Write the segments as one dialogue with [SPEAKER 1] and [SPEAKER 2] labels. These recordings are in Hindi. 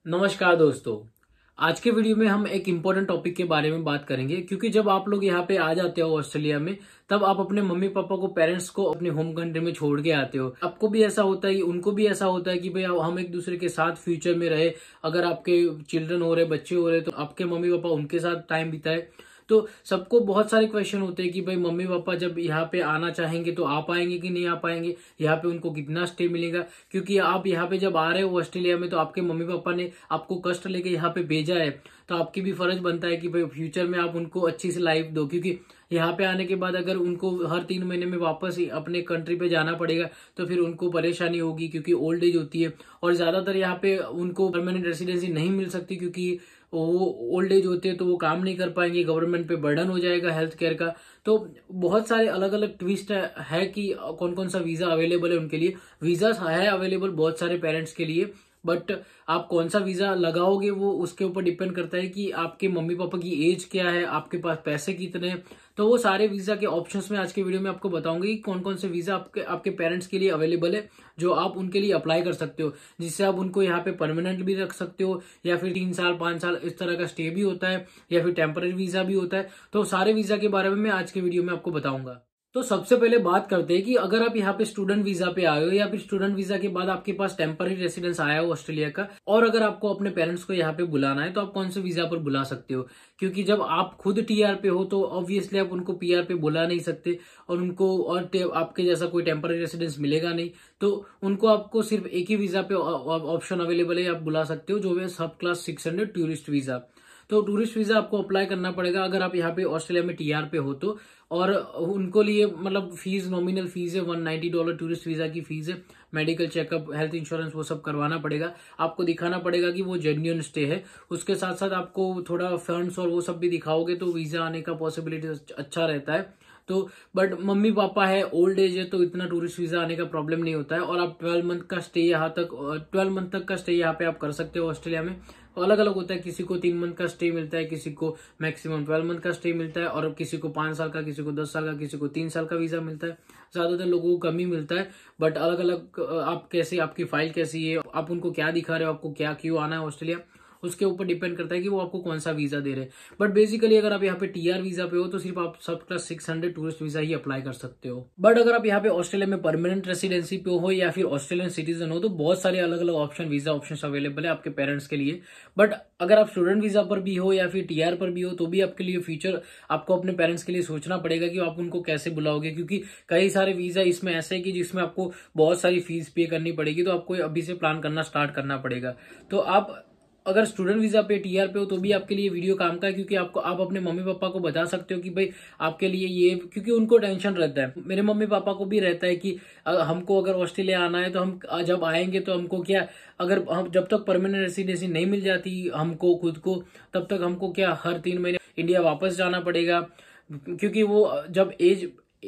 [SPEAKER 1] नमस्कार दोस्तों। आज के वीडियो में हम एक इम्पोर्टेंट टॉपिक के बारे में बात करेंगे क्योंकि जब आप लोग यहाँ पे आ जाते हो ऑस्ट्रेलिया में, तब आप अपने मम्मी पापा को, पेरेंट्स को अपने होम कंट्री में छोड़ के आते हो। आपको भी ऐसा होता है, उनको भी ऐसा होता है कि भाई हम एक दूसरे के साथ फ्यूचर में रहे। अगर आपके चिल्ड्रन हो रहे, बच्चे हो रहे, तो आपके मम्मी पापा उनके साथ टाइम बिताए। तो सबको बहुत सारे क्वेश्चन होते हैं कि भाई मम्मी पापा जब यहाँ पे आना चाहेंगे तो आ पाएंगे कि नहीं आ पाएंगे, यहाँ पे उनको कितना स्टे मिलेगा। क्योंकि आप यहाँ पे जब आ रहे हो ऑस्ट्रेलिया में, तो आपके मम्मी पापा ने आपको कष्ट लेके यहाँ पे भेजा है, तो आपकी भी फर्ज बनता है कि भाई फ्यूचर में आप उनको अच्छी सी लाइफ दो। क्योंकि यहाँ पे आने के बाद अगर उनको हर 3 महीने में वापस अपने कंट्री पे जाना पड़ेगा तो फिर उनको परेशानी होगी, क्योंकि ओल्ड एज होती है और ज्यादातर यहाँ पे उनको परमानेंट रेसिडेंसी नहीं मिल सकती, क्योंकि वो ओल्ड एज होते हैं तो वो काम नहीं कर पाएंगे, गवर्नमेंट पे बर्डन हो जाएगा हेल्थ केयर का। तो बहुत सारे अलग अलग ट्विस्ट है कि कौन कौन सा वीजा अवेलेबल है उनके लिए। वीजा है अवेलेबल बहुत सारे पेरेंट्स के लिए, बट आप कौन सा वीजा लगाओगे वो उसके ऊपर डिपेंड करता है कि आपके मम्मी पापा की एज क्या है, आपके पास पैसे कितने हैं। तो वो सारे वीजा के ऑप्शंस में आज के वीडियो में आपको बताऊंगी कि कौन कौन से वीजा आपके पेरेंट्स के लिए अवेलेबल है, जो आप उनके लिए अप्लाई कर सकते हो, जिससे आप उनको यहाँ पे परमानेंट भी रख सकते हो, या फिर 3 साल 5 साल इस तरह का स्टे भी होता है, या फिर टेम्पररी वीजा भी होता है। तो सारे वीजा के बारे में मैं आज के वीडियो में आपको बताऊंगा। तो सबसे पहले बात करते हैं कि अगर आप यहाँ पे स्टूडेंट वीजा पे आए हो, या फिर स्टूडेंट वीजा के बाद आपके पास टेम्पररी रेसिडेंस आया हो ऑस्ट्रेलिया का, और अगर आपको अपने पेरेंट्स को यहाँ पे बुलाना है, तो आप कौन से वीजा पर बुला सकते हो। क्योंकि जब आप खुद टीआर पे हो तो ऑब्वियसली आप उनको पीआर पे बुला नहीं सकते, और उनको और आपके जैसा कोई टेम्पररी रेसिडेंस मिलेगा नहीं। तो उनको आपको सिर्फ एक ही वीजा पे ऑप्शन अवेलेबल है, आप बुला सकते हो, जो है सब क्लास 600 टूरिस्ट वीजा। तो टूरिस्ट वीजा आपको अप्लाई करना पड़ेगा अगर आप यहाँ पे ऑस्ट्रेलिया में टीआर पे हो तो। और उनको लिए मतलब फीस, नॉमिनल फीस है $190 टूरिस्ट वीजा की फीस है। मेडिकल चेकअप, हेल्थ इंश्योरेंस वो सब करवाना पड़ेगा। आपको दिखाना पड़ेगा कि वो जेन्युइन स्टे है। उसके साथ साथ आपको थोड़ा फंड्स और वो सब भी दिखाओगे तो वीजा आने का पॉसिबिलिटी अच्छा रहता है। तो बट मम्मी पापा है, ओल्ड एज है, तो इतना टूरिस्ट वीजा आने का प्रॉब्लम नहीं होता है। और आप 12 मंथ का स्टे यहाँ तक 12 मंथ तक का स्टे यहाँ पे आप कर सकते हो ऑस्ट्रेलिया में। अलग अलग होता है, किसी को 3 मंथ का स्टे मिलता है, किसी को मैक्सिमम 12 मंथ का स्टे मिलता है, और किसी को 5 साल का, किसी को 10 साल का, किसी को 3 साल का वीजा मिलता है। ज्यादातर लोगों को कम ही मिलता है, बट अलग अलग आप कैसे, आपकी फाइल कैसी है, आप उनको क्या दिखा रहे हो, आपको क्या क्यों आना है ऑस्ट्रेलिया, उसके ऊपर डिपेंड करता है कि वो आपको कौन सा वीजा दे रहे हैं। बट बेसिकली अगर आप यहाँ पे टीआर वीजा पे हो तो सिर्फ आप सब क्लास 600 टूरिस्ट वीजा ही अप्लाई कर सकते हो। बट अगर आप यहाँ पे ऑस्ट्रेलिया में परमानेंट रेसिडेंसी पे हो या फिर ऑस्ट्रेलियन सिटीजन हो, तो बहुत सारे अलग अलग ऑप्शन, वीजा ऑप्शन अवेलेबल है आपके पेरेंट्स के लिए। बट अगर आप स्टूडेंट वीजा पर भी हो या फिर टीआर पर भी हो, तो भी आपके लिए फ्यूचर आपको अपने पेरेंट्स के लिए सोचना पड़ेगा कि आप उनको कैसे बुलाओगे। क्योंकि कई सारे वीजा इसमें ऐसे है कि जिसमें आपको बहुत सारी फीस पे करनी पड़ेगी, तो आपको अभी से प्लान करना स्टार्ट करना पड़ेगा। तो आप अगर स्टूडेंट वीजा पे, टीआर पे हो, तो भी आपके लिए वीडियो काम का है, क्योंकि आप अपने मम्मी पापा को बता सकते हो कि भाई आपके लिए ये, क्योंकि उनको टेंशन रहता है, मेरे मम्मी पापा को भी रहता है कि हमको अगर ऑस्ट्रेलिया आना है तो हम जब आएंगे तो हमको क्या, अगर हम जब तक परमानेंट रेसिडेंसी नहीं मिल जाती हमको खुद को, तब तक हमको क्या हर 3 महीने इंडिया वापस जाना पड़ेगा। क्योंकि वो जब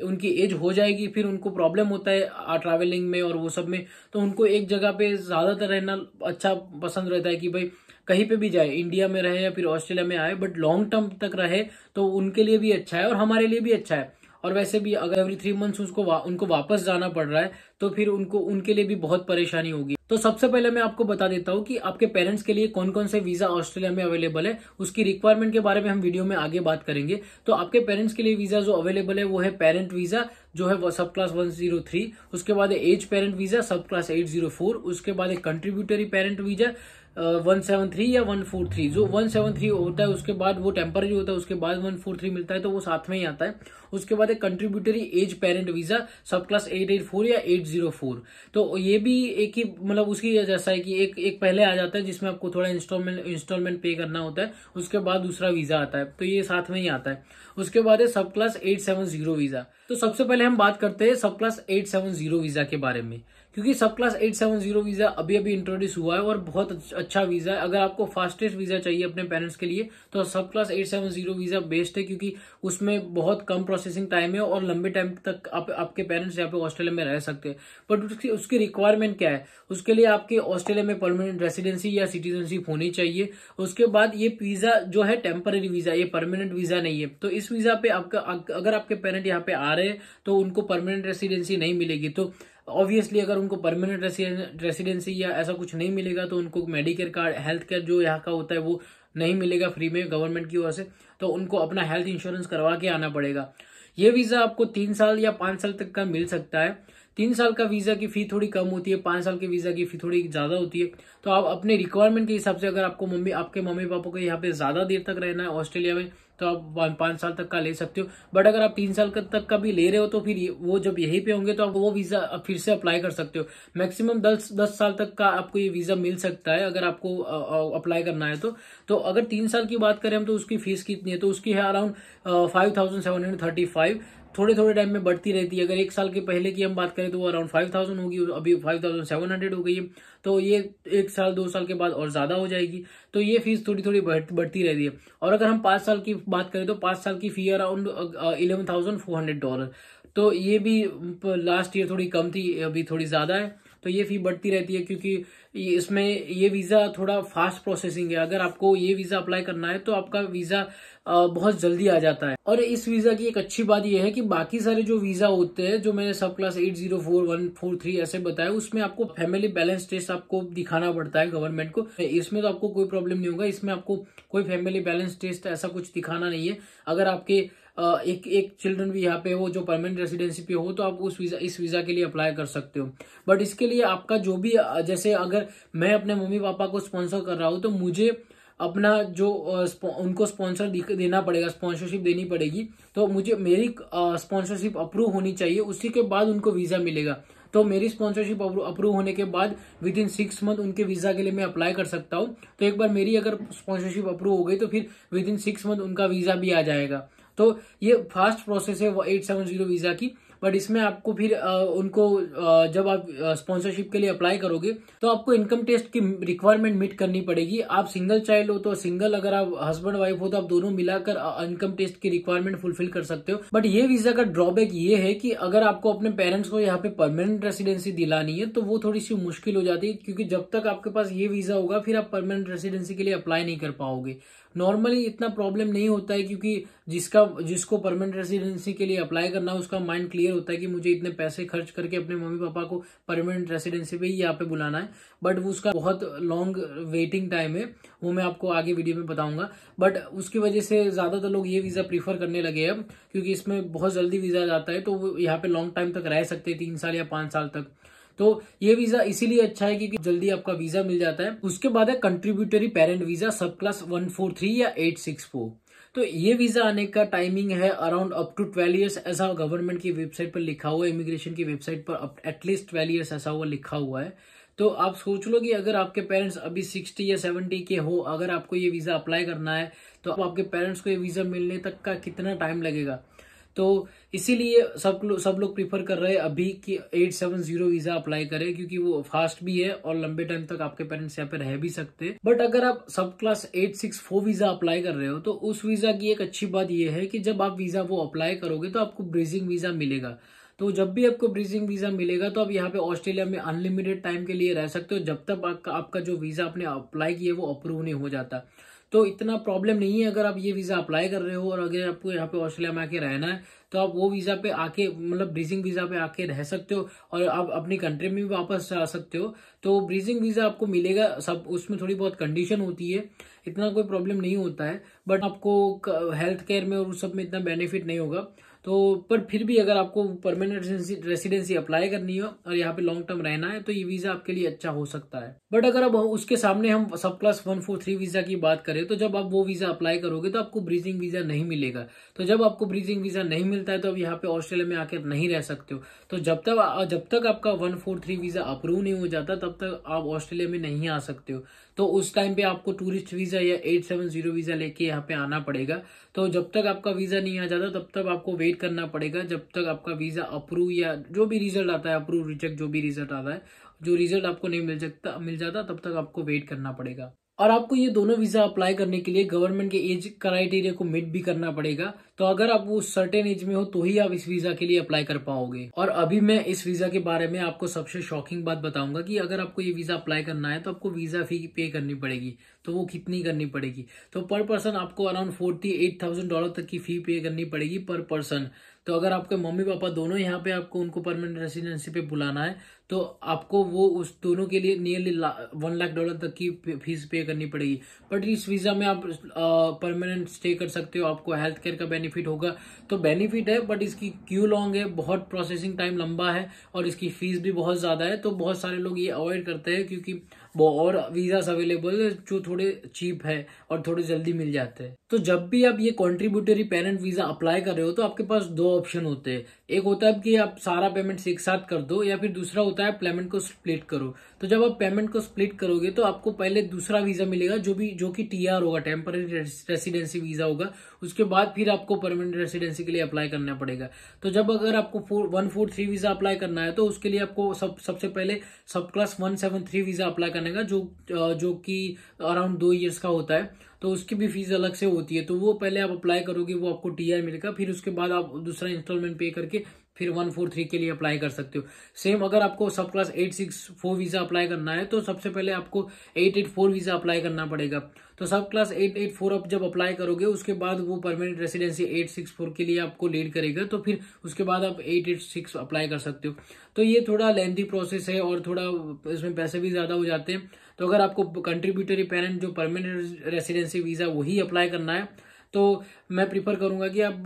[SPEAKER 1] उनकी एज हो जाएगी, फिर उनको प्रॉब्लम होता है ट्रैवलिंग में और वो सब में। तो उनको एक जगह पे ज्यादातर रहना अच्छा पसंद रहता है कि भाई कहीं पे भी जाए, इंडिया में रहे या फिर ऑस्ट्रेलिया में आए, बट लॉन्ग टर्म तक रहे तो उनके लिए भी अच्छा है और हमारे लिए भी अच्छा है। और वैसे भी अगर एवरी 3 मंथ्स उनको वापस जाना पड़ रहा है, तो फिर उनके लिए भी बहुत परेशानी होगी। तो सबसे पहले मैं आपको बता देता हूँ कि आपके पेरेंट्स के लिए कौन कौन से वीजा ऑस्ट्रेलिया में अवेलेबल है। उसकी रिक्वायरमेंट के बारे में हम वीडियो में आगे बात करेंगे। तो आपके पेरेंट्स के लिए वीजा जो अवेलेबल है वो है पेरेंट वीजा, जो है वो सब क्लास 103। उसके बाद है एज पेरेंट वीजा, सब क्लास 804। उसके बाद है कंट्रीब्यूटरी पेरेंट वीजा 173 या 143। जो 173 होता है उसके बाद वो टेम्पररी होता है, उसके बाद 143 मिलता है, तो वो साथ में ही आता है। उसके बाद एक कंट्रीब्यूटरी एज पेरेंट वीजा, सब क्लास 884 या 804। तो ये भी एक ही मतलब उसकी जैसा है कि एक पहले आ जाता है जिसमें आपको थोड़ा इंस्टॉलमेंट पे करना होता है, उसके बाद दूसरा वीजा आता है, तो ये साथ में ही आता है। उसके बाद है सब क्लास 870 वीजा। तो सबसे पहले हम बात करते हैं सब क्लास 870 वीजा के बारे में, क्योंकि सब क्लास 870 वीजा अभी अभी इंट्रोड्यूस हुआ है और बहुत अच्छा वीजा है। अगर आपको फास्टेस्ट वीजा चाहिए अपने पेरेंट्स के लिए तो सब क्लास 870 वीजा बेस्ट है, क्योंकि उसमें बहुत कम प्रोसेसिंग टाइम है और लंबे टाइम तक आपके पेरेंट्स यहाँ पे ऑस्ट्रेलिया में रह सकते हैं। बट उसकी रिक्वायरमेंट क्या है, उसके लिए आपके ऑस्ट्रेलिया में परमानेंट रेसिडेंसी या सिटीजनशिप होनी चाहिए। उसके बाद ये वीजा जो है टेम्पररी वीजा, ये परमानेंट वीजा नहीं है। तो इस वीजा पे अगर आपके पेरेंट यहाँ पे आ रहे हैं तो उनको परमानेंट रेसिडेंसी नहीं मिलेगी। तो ऑब्वियसली अगर उनको परमानेंट रेसिडेंसी या ऐसा कुछ नहीं मिलेगा तो उनको मेडिकेयर कार्ड, हेल्थ केयर जो यहाँ का होता है वो नहीं मिलेगा फ्री में गवर्नमेंट की ओर से, तो उनको अपना हेल्थ इंश्योरेंस करवा के आना पड़ेगा। ये वीजा आपको 3 साल या 5 साल तक का मिल सकता है। 3 साल का वीजा की फी थोड़ी कम होती है, 5 साल के वीजा की फी थोड़ी ज्यादा होती है। तो आप अपने रिक्वायरमेंट के हिसाब से, अगर आपको आपके मम्मी पापा को यहाँ पे ज्यादा देर तक रहना है ऑस्ट्रेलिया में, तो आप 5 साल तक का ले सकते हो। बट अगर आप 3 साल तक का भी ले रहे हो तो फिर वो जब यहीं पे होंगे तो आप वो वीजा फिर से अप्लाई कर सकते हो। मैक्सिमम 10 साल तक का आपको ये वीजा मिल सकता है अगर आपको अप्लाई करना है तो अगर 3 साल की बात करें हम तो उसकी फीस कितनी है, तो उसकी है अराउंड 5735। थोड़े थोड़े टाइम में बढ़ती रहती है। अगर 1 साल के पहले की हम बात करें तो वो अराउंड 5000 होगी, अभी 5700 हो गई है। तो ये 1 साल 2 साल के बाद और ज्यादा हो जाएगी। तो ये फीस थोड़ी थोड़ी बढ़ती रहती है। और अगर हम 5 साल की बात करें तो 5 साल की फी अराउंड $11,400। तो ये भी लास्ट ईयर थोड़ी कम थी, अभी थोड़ी ज्यादा है। तो ये फी बढ़ती रहती है क्योंकि इसमें ये वीजा थोड़ा फास्ट प्रोसेसिंग है। अगर आपको ये वीजा अप्लाई करना है तो आपका वीजा बहुत जल्दी आ जाता है। और इस वीजा की एक अच्छी बात यह है कि बाकी सारे जो वीजा होते हैं, जो मैंने सब क्लास 804143 ऐसे बताया, उसमें आपको फैमिली बैलेंस टेस्ट आपको दिखाना पड़ता है गवर्नमेंट को। इसमें तो आपको कोई प्रॉब्लम नहीं होगा, इसमें आपको कोई फैमिली बैलेंस टेस्ट ऐसा कुछ दिखाना नहीं है। अगर आपके एक चिल्ड्रन भी यहाँ पे हो जो परमानेंट रेसिडेंसी पे हो तो आप इस वीजा के लिए अप्लाई कर सकते हो। बट इसके लिए आपका जो भी, जैसे अगर मैं अपने मम्मी पापा को स्पॉन्सर कर रहा हूँ तो मुझे अपना जो उनको स्पॉन्सर देना पड़ेगा, स्पॉन्सरशिप देनी पड़ेगी। तो मुझे मेरी स्पॉन्सरशिप अप्रूव होनी चाहिए, उसी के बाद उनको वीजा मिलेगा। तो मेरी स्पॉन्सरशिप अप्रूव होने के बाद विद इन 6 मंथ उनके वीजा के लिए मैं अप्लाई कर सकता हूँ। तो एक बार मेरी अगर स्पॉन्सरशिप अप्रूव हो गई तो फिर विद इन 6 मंथ उनका वीजा भी आ जाएगा। तो ये फास्ट प्रोसेस है 870 वीजा की। बट इसमें आपको फिर उनको जब आप स्पॉन्सरशिप के लिए अप्लाई करोगे तो आपको इनकम टेस्ट की रिक्वायरमेंट मीट करनी पड़ेगी। आप सिंगल चाइल्ड हो तो सिंगल, अगर आप हस्बैंड वाइफ हो तो आप दोनों मिलाकर इनकम टेस्ट की रिक्वायरमेंट फुलफिल कर सकते हो। बट ये वीजा का ड्रॉबैक ये है कि अगर आपको अपने पेरेंट्स को यहाँ पे परमानेंट रेसिडेंसी दिलानी है तो वो थोड़ी सी मुश्किल हो जाती है, क्योंकि जब तक आपके पास ये वीजा होगा फिर आप परमानेंट रेसिडेंसी के लिए अप्लाई नहीं कर पाओगे। नॉर्मली इतना प्रॉब्लम नहीं होता है, क्योंकि जिसको परमानेंट रेसिडेंसी के लिए अप्लाई करना है उसका माइंड क्लियर होता है कि मुझे इतने पैसे खर्च करके अपने मम्मी पापा को परमानेंट रेसिडेंसी पे ही यहाँ पे बुलाना है। बट वो उसका बहुत लॉन्ग वेटिंग टाइम है, वो मैं आपको आगे वीडियो में बताऊंगा। बट उसकी वजह से ज्यादातर लोग ये वीजा प्रीफर करने लगे अब, क्योंकि इसमें बहुत जल्दी वीजा जाता है तो वो यहाँ पे लॉन्ग टाइम तक रह सकते हैं, 3 साल या 5 साल तक। तो ये वीजा इसीलिए अच्छा है क्योंकि जल्दी आपका वीजा मिल जाता है। उसके बाद है कंट्रीब्यूटरी पेरेंट वीजा सब क्लास 143 या 864। तो ये वीजा आने का टाइमिंग है अराउंड अप टू 12 ईयर्स, ऐसा गवर्नमेंट की वेबसाइट पर लिखा हुआ है, इमिग्रेशन की वेबसाइट पर एटलीस्ट 12 ईयर्स ऐसा हुआ लिखा हुआ है। तो आप सोच लो कि अगर आपके पेरेंट्स अभी 60 या 70 के हो, अगर आपको ये वीजा अप्लाई करना है तो आपके पेरेंट्स को ये वीजा मिलने तक का कितना टाइम लगेगा। तो इसीलिए सब लोग प्रीफर कर रहे हैं अभी कि 870 वीजा अप्लाई करें, क्योंकि वो फास्ट भी है और लंबे टाइम तक आपके पेरेंट्स यहाँ पे रह भी सकते हैं। बट अगर आप सब क्लास 864 वीजा अप्लाई कर रहे हो तो उस वीजा की एक अच्छी बात यह है कि जब आप वीजा वो अप्लाई करोगे तो आपको ब्रीजिंग वीजा मिलेगा। तो जब भी आपको ब्रीजिंग वीजा मिलेगा तो आप यहाँ पे ऑस्ट्रेलिया में अनलिमिटेड टाइम के लिए रह सकते हो, जब तक आपका जो वीजा आपने अप्लाई किया वो अप्रूव नहीं हो जाता। तो इतना प्रॉब्लम नहीं है अगर आप ये वीजा अप्लाई कर रहे हो और अगर आपको यहाँ पे ऑस्ट्रेलिया में आके रहना है तो आप वो वीजा पे आके, मतलब ब्रीजिंग वीजा पे आके रह सकते हो और आप अपनी कंट्री में भी वापस जा सकते हो। तो ब्रीजिंग वीजा आपको मिलेगा, सब उसमें थोड़ी बहुत कंडीशन होती है, इतना कोई प्रॉब्लम नहीं होता है। बट आपको हेल्थ केयर में और उस सब में इतना बेनिफिट नहीं होगा। तो पर फिर भी अगर आपको परमानेंट रेसिडेंसी अप्लाई करनी हो और यहाँ पे लॉन्ग टर्म रहना है तो ये वीजा आपके लिए अच्छा हो सकता है। बट अगर अब उसके सामने हम सब क्लास 143 वीजा की बात करें तो जब आप वो वीजा अप्लाई करोगे तो आपको ब्रीजिंग वीजा नहीं मिलेगा। तो जब आपको ब्रीजिंग वीजा नहीं मिलता है तो आप यहाँ पे ऑस्ट्रेलिया में आकर नहीं रह सकते हो। तो जब तक आपका 143 वीजा अप्रूव नहीं हो जाता तब तक आप ऑस्ट्रेलिया में नहीं आ सकते हो। तो उस टाइम पे आपको टूरिस्ट वीजा या 870 वीजा लेके यहाँ पे आना पड़ेगा। तो जब तक आपका वीजा नहीं आ जाता तब तक आपको वेट करना पड़ेगा, जब तक आपका वीजा अप्रूव या जो भी रिजल्ट आता है, अप्रूव रिजेक्ट जो भी रिजल्ट आता है, जो रिजल्ट आपको नहीं मिल जाता तब तक आपको वेट करना पड़ेगा। और आपको ये दोनों वीजा अप्लाई करने के लिए गवर्नमेंट के एज क्राइटेरिया को मीट भी करना पड़ेगा। तो अगर आप वो सर्टेन एज में हो तो ही आप इस वीजा के लिए अप्लाई कर पाओगे। और अभी मैं इस वीजा के बारे में आपको सबसे शॉकिंग बात बताऊंगा कि अगर आपको ये वीजा अप्लाई करना है तो आपको वीजा फी पे करनी पड़ेगी। तो वो कितनी करनी पड़ेगी, तो पर पर्सन आपको अराउंड $48,000 तक की फी पे करनी पड़ेगी पर पर्सन। तो अगर आपके मम्मी पापा दोनों यहाँ पे आपको उनको परमानेंट रेसिडेंसी पे बुलाना है तो आपको वो उस दोनों के लिए नियरली $1 लाख तक की फीस पे करनी पड़ेगी। बट इस वीजा में आप परमानेंट स्टे कर सकते हो, आपको हेल्थ केयर का बेनिफिट होगा। तो बेनिफिट है, बट इसकी क्यू लॉन्ग है, बहुत प्रोसेसिंग टाइम लंबा है और इसकी फीस भी बहुत ज्यादा है। तो बहुत सारे लोग ये अवॉइड करते हैं क्योंकि वो और वीजास अवेलेबल है जो थोड़े चीप है और थोड़े जल्दी मिल जाते हैं। तो जब भी आप ये कॉन्ट्रीब्यूटरी पेरेंट वीजा अप्लाई कर रहे हो तो आपके पास दो ऑप्शन होते हैं। एक होता है कि आप सारा पेमेंट एक साथ कर दो, या फिर दूसरा होता है पेमेंट को स्प्लिट करो। तो जब आप पेमेंट को स्प्लिट करोगे तो आपको पहले दूसरा वीजा मिलेगा जो कि टीआर होगा, टेम्पररी रेसिडेंसी वीजा होगा। उसके बाद फिर आपको परमानेंट रेसिडेंसी के लिए अप्लाई करना पड़ेगा। तो जब अगर आपको 143 वीजा अप्लाई करना है तो उसके लिए आपको सबसे पहले सब क्लास 173 वीजा अप्लाई करने का, जो कि अराउंड 2 इयर्स का होता है। तो उसकी भी फीस अलग से होती है। तो वो पहले आप अप्लाई करोगे, वो आपको टीआर मिलेगा, फिर उसके बाद आप दूसरा इंस्टॉलमेंट पे करके फिर 143 के लिए अप्लाई कर सकते हो। सेम अगर आपको सब क्लास 864 वीजा अप्लाई करना है तो सबसे पहले आपको 884 वीजा अप्लाई करना पड़ेगा। तो सब क्लास 884 आप जब अप्लाई करोगे उसके बाद वो परमानेंट रेसिडेंसी 864 के लिए आपको लीड करेगा। तो फिर उसके बाद आप 886 अप्लाई कर सकते हो। तो ये थोड़ा लेंथी प्रोसेस है और थोड़ा इसमें पैसे भी ज्यादा हो जाते हैं। तो अगर आपको कंट्रीब्यूटरी पेरेंट जो परमानेंट रेसिडेंसी वीजा वही अप्लाई करना है तो मैं प्रीफर करूंगा कि आप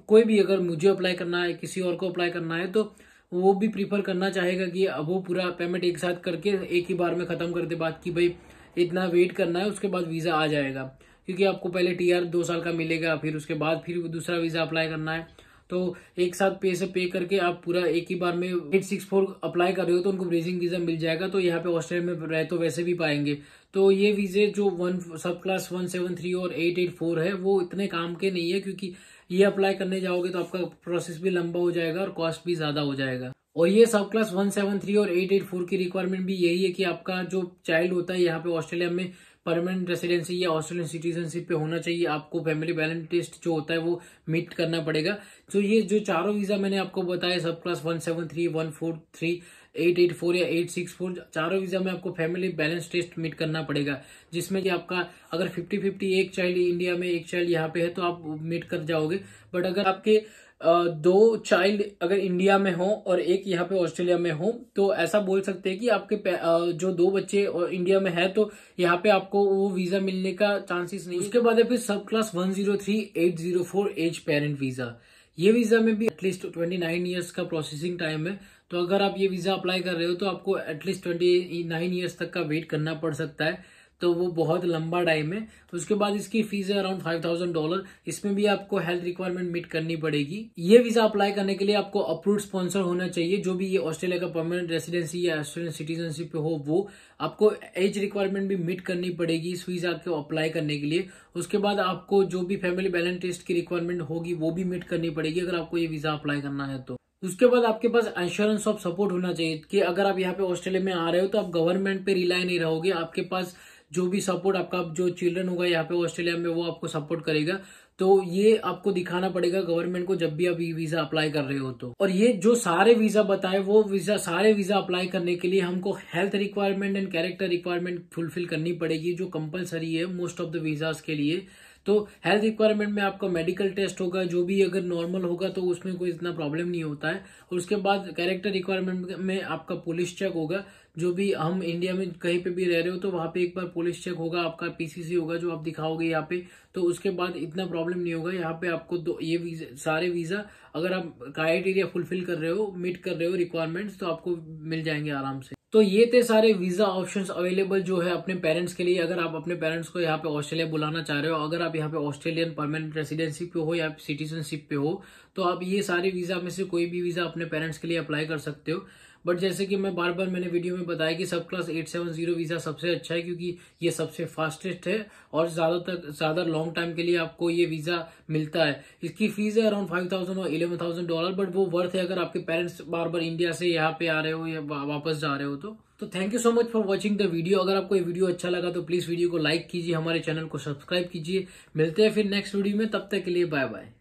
[SPEAKER 1] कोई भी, अगर मुझे अप्लाई करना है, किसी और को अप्लाई करना है, तो वो भी प्रीफर करना चाहेगा कि अब वो पूरा पेमेंट एक साथ करके एक ही बार में खत्म कर दे बात की भाई इतना वेट करना है, उसके बाद वीजा आ जाएगा। क्योंकि आपको पहले टीआर 2 साल का मिलेगा, फिर उसके बाद फिर दूसरा वीजा अप्लाई करना है। तो एक साथ पे करके आप पूरा एक ही बार में 864 अप्लाई कर रहे हो तो उनको ब्रीजिंग वीजा मिल जाएगा। तो यहाँ पे ऑस्ट्रेलिया में रहे तो वैसे भी पाएंगे। तो ये वीजे जो सब क्लास 173 और 884 है वो इतने काम के नहीं है, क्योंकि ये अप्लाई करने जाओगे तो आपका प्रोसेस भी लंबा हो जाएगा और कॉस्ट भी ज्यादा हो जाएगा। और ये सब क्लास 173 और 884 की रिक्वायरमेंट भी यही है कि आपका जो चाइल्ड होता है यहाँ पे ऑस्ट्रेलिया में परमानेंट रेसिडेंसी या ऑस्ट्रेलियन सिटीजनशिप पे होना चाहिए। आपको फैमिली बैलेंस टेस्ट जो होता है वो मीट करना पड़ेगा। तो ये जो चारों वीजा मैंने आपको बताया, सब क्लास 173, 143, 884 या 864, चारों वीजा में आपको फैमिली बैलेंस टेस्ट मीट करना पड़ेगा। जिसमें कि आपका अगर 50-50 एक चाइल्ड इंडिया में एक चाइल्ड यहाँ पे है तो आप मीट कर जाओगे। बट अगर आपके 2 चाइल्ड अगर इंडिया में हो और एक यहाँ पे ऑस्ट्रेलिया में हो तो ऐसा बोल सकते हैं कि आपके जो 2 बच्चे इंडिया में है तो यहाँ पे आपको वो वीजा मिलने का चांसेस नहीं। उसके बाद है फिर सब क्लास 103-804 एज पेरेंट वीजा। ये वीजा में भी एटलीस्ट 29 ईयर्स का प्रोसेसिंग टाइम है। तो अगर आप ये वीजा अप्लाई कर रहे हो तो आपको एटलीस्ट 29 ईयर्स तक का वेट करना पड़ सकता है। तो वो बहुत लंबा टाइम है। उसके बाद इसकी फीस है अराउंड $5,000। इसमें भी आपको हेल्थ रिक्वायरमेंट मीट करनी पड़ेगी। ये वीजा अप्लाई करने के लिए आपको अप्रूव्ड स्पॉन्सर होना चाहिए। जो भी ये ऑस्ट्रेलिया का परमानेंट रेसिडेंसी या ऑस्ट्रेलियन सिटीजनशिप पे हो वो आपको एज रिक्वायरमेंट भी मीट करनी पड़ेगी इस वीजा को अप्लाई करने के लिए। उसके बाद आपको जो भी फैमिली बैलेंस टेस्ट की रिक्वायरमेंट होगी वो भी मीट करनी पड़ेगी अगर आपको ये वीजा अप्लाई करना है तो। उसके बाद आपके पास इंश्योरेंस ऑफ सपोर्ट होना चाहिए कि अगर आप यहाँ पे ऑस्ट्रेलिया में आ रहे हो तो आप गवर्नमेंट पे रिलाई नहीं रहोगे। आपके पास जो भी सपोर्ट आपका जो चिल्ड्रन होगा यहाँ पे ऑस्ट्रेलिया में वो आपको सपोर्ट करेगा। तो ये आपको दिखाना पड़ेगा गवर्नमेंट को जब भी आप ये वीजा अप्लाई कर रहे हो तो। और ये जो सारे वीजा बताए वो सारे वीजा अप्लाई करने के लिए हमको health requirement and character requirement fulfil करनी पड़ेगी, जो कंपलसरी है मोस्ट ऑफ द वीजास के लिए। तो हेल्थ रिक्वायरमेंट में आपका मेडिकल टेस्ट होगा, जो भी अगर नॉर्मल होगा तो उसमें कोई इतना प्रॉब्लम नहीं होता है। और उसके बाद कैरेक्टर रिक्वायरमेंट में आपका पुलिस चेक होगा। जो भी हम इंडिया में कहीं पे भी रह रहे हो तो वहां पे एक बार पुलिस चेक होगा, आपका पीसीसी होगा जो आप दिखाओगे यहाँ पे। तो उसके बाद इतना प्रॉब्लम नहीं होगा। यहाँ पे आपको ये सारे वीजा अगर आप क्राइटेरिया फुलफिल कर रहे हो, मीट कर रहे हो रिक्वायरमेंट्स, तो आपको मिल जाएंगे आराम से। तो ये थे सारे वीजा ऑप्शंस अवेलेबल जो है अपने पेरेंट्स के लिए। अगर आप अपने पेरेंट्स को यहाँ पे ऑस्ट्रेलिया बुलाना चाह रहे हो, अगर आप यहाँ पे ऑस्ट्रेलियन परमानेंट रेसिडेंसी पे हो या सिटीजनशिप पे हो, तो आप ये सारे वीजा में से कोई भी वीजा अपने पेरेंट्स के लिए अप्लाई कर सकते हो। बट जैसे कि मैं बार बार मैंने वीडियो में बताया कि सब क्लास 870 वीजा सबसे अच्छा है, क्योंकि ये सबसे फास्टेस्ट है और ज्यादा लॉन्ग टाइम के लिए आपको ये वीजा मिलता है। इसकी फीस है अराउंड $5,000 और $11,000, बट वो वर्थ है अगर आपके पेरेंट्स बार बार इंडिया से यहाँ पे आ रहे हो या वापस जा रहे हो तो thank you so much for watching the video. अगर आपको ये वीडियो अच्छा लगा तो प्लीज वीडियो को लाइक कीजिए, हमारे चैनल को सब्सक्राइब कीजिए। मिलते हैं फिर नेक्स्ट वीडियो में, तब तक के लिए बाय बाय।